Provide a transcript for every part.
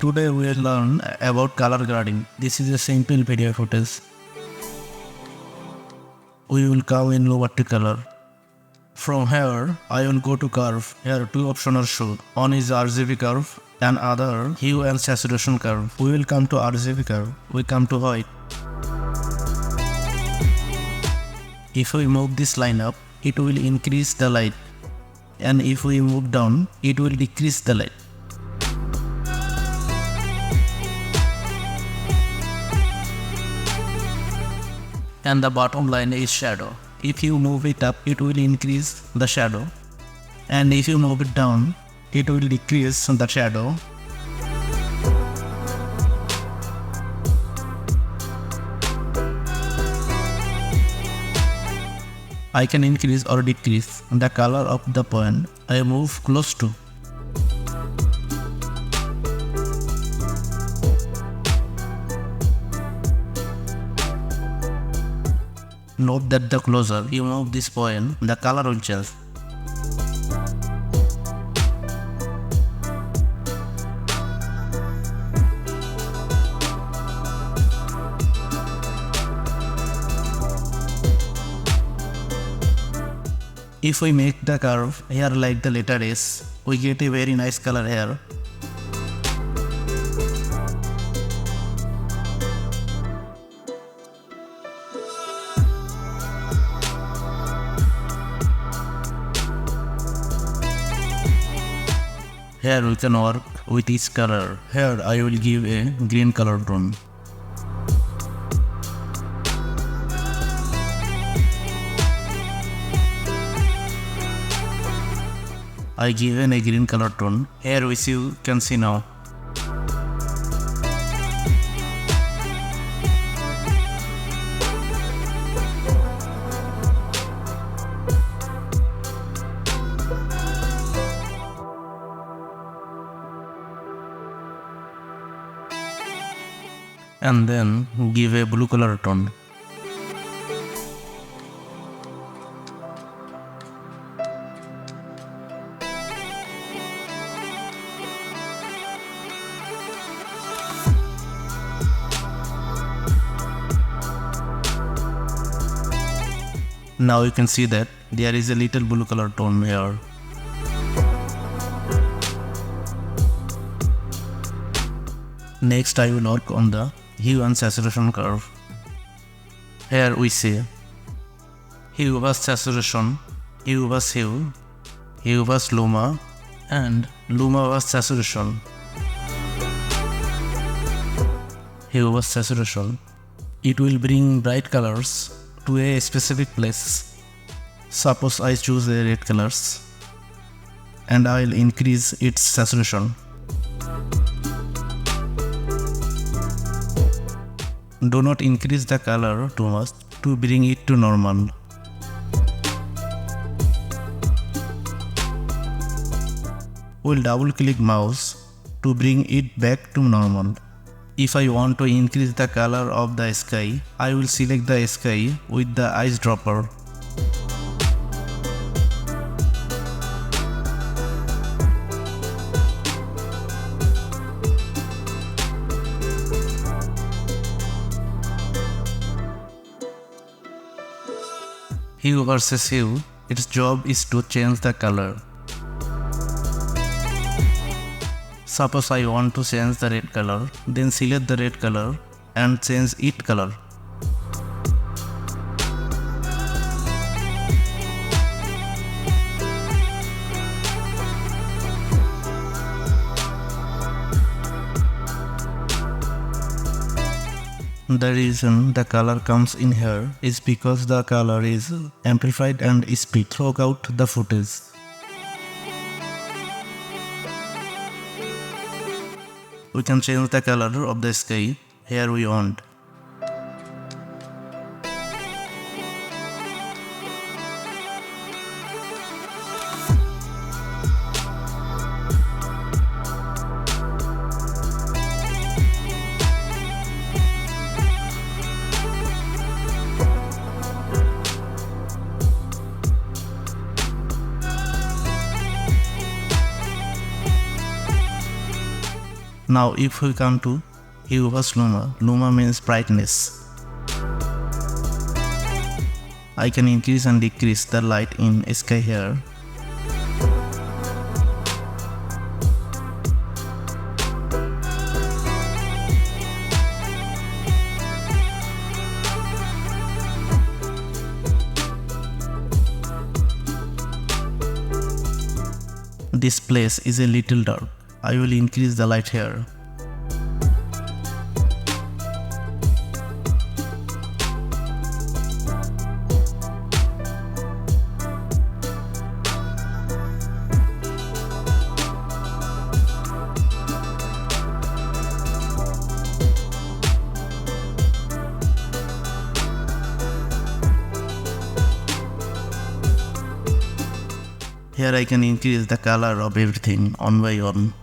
Today we will learn about color grading. This is a simple video footage. We will come in Lumetri Color. From here, I will go to curve. Here two options are shown. One is RGB curve and other hue and saturation curve. We will come to RGB curve. We come to white. If we move this line up, it will increase the light. And if we move down, it will decrease the light. And the bottom line is shadow. If you move it up, it will increase the shadow. And if you move it down, it will decrease the shadow. I can increase or decrease the color of the point I move close to. Note that the closer you move this point, the color will change. If we make the curve here like the letter S, we get a very nice color here. Here we can work with each color. Here I will give a green color tone. I given a green color tone. Here which you can see now. And then give a blue color tone. Now you can see that there is a little blue color tone here. Next I will work on the hue and saturation curve. Here we see hue was saturation, hue was hue, hue was luma, and luma was saturation. Hue was saturation. It will bring bright colors to a specific place. Suppose I choose a red colors and I will increase its saturation. Do not increase the color too much to bring it to normal. We'll double click mouse to bring it back to normal. If I want to increase the color of the sky, I will select the sky with the eyedropper. Hue versus hue, its job is to change the color. Suppose I want to change the red color, then select the red color and change its color. The reason the color comes in here is because the color is amplified and split throughout the footage. We can change the color of the sky here we want. Now if we come to hue versus luma, luma means brightness. I can increase and decrease the light in sky here. This place is a little dark. I will increase the light here. Here I can increase the color of everything one by one.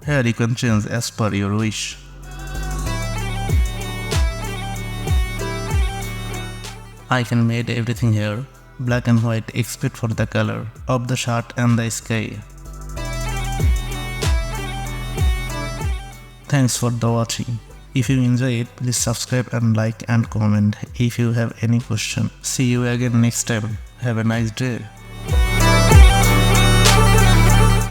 Here you can change as per your wish. I can make everything here black and white except for the color of the shirt and the sky. Thanks for the watching. If you enjoy it, please subscribe and like and comment if you have any question. See you again next time. Have a nice day.